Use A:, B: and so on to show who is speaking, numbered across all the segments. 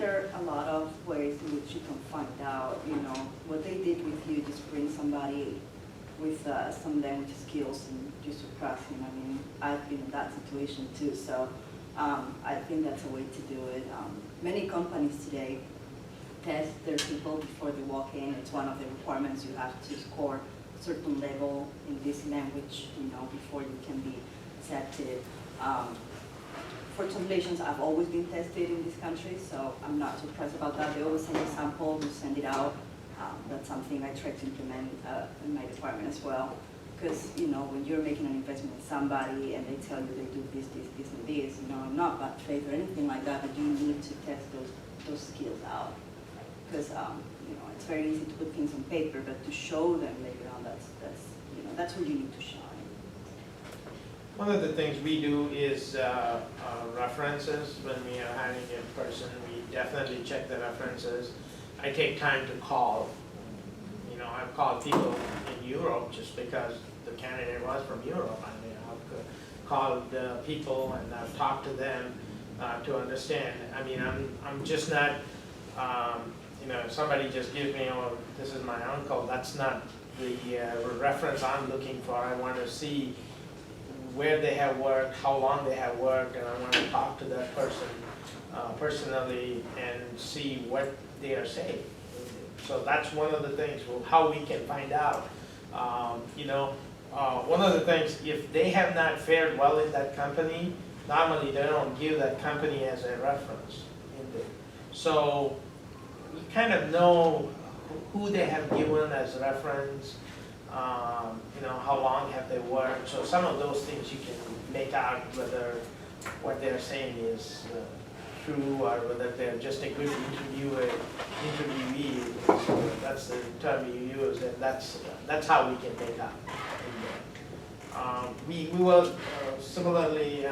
A: there are a lot of ways in which you can find out, what they did with you. Just bring somebody with some language skills and you surprise him. I mean, I've been in that situation too, so I think that's a way to do it. Many companies today test their people before they walk in. It's one of the requirements. You have to score a certain level in this language, before you can be accepted. For translations, I've always been tested in this country, so I'm not surprised about that. They always send a sample, we send it out. That's something I try to implement in my department as well. Because, when you're making an investment in somebody and they tell you they do this, this, this, and this, I'm not bad faith or anything like that, but you need to test those skills out. Because, it's very easy to put things on paper, but to show them later on, that's where you need to shine.
B: One of the things we do is references. When we are hiring a person, we definitely check the references. I take time to call. I've called people in Europe just because the candidate was from Europe. I mean, I've called people and I've talked to them to understand. I mean, I'm just not, if somebody just gives me, oh, this is my uncle, that's not the reference I'm looking for. I want to see where they have worked, how long they have worked, and I want to talk to that person personally and see what they are saying. So that's one of the things, how we can find out. One of the things, if they have not fared well in that company, normally they don't give that company as a reference in there. So we kind of know who they have given as reference, how long have they worked. So some of those things you can make out whether what they're saying is true or whether they're just a good interviewee. So that's the term you use, and that's how we can make out. We will similarly,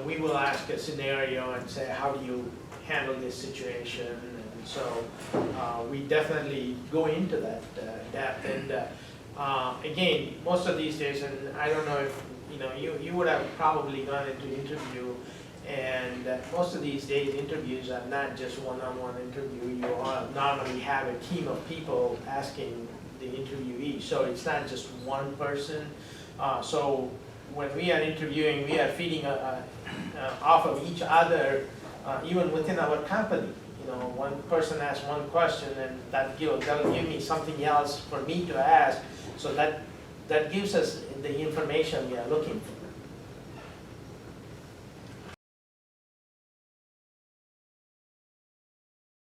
B: we will ask a scenario and say, how do you handle this situation? And so we definitely go into that depth. And again, most of these days, and I don't know if you would have probably gone into interview. And most of these days, interviews are not just one-on-one interview. You normally have a team of people asking the interviewee. So it's not just one person. So when we are interviewing, we are feeding off of each other, even within our company. One person asks one question, and that'll give me something else for me to ask. So that gives us the information we are looking for.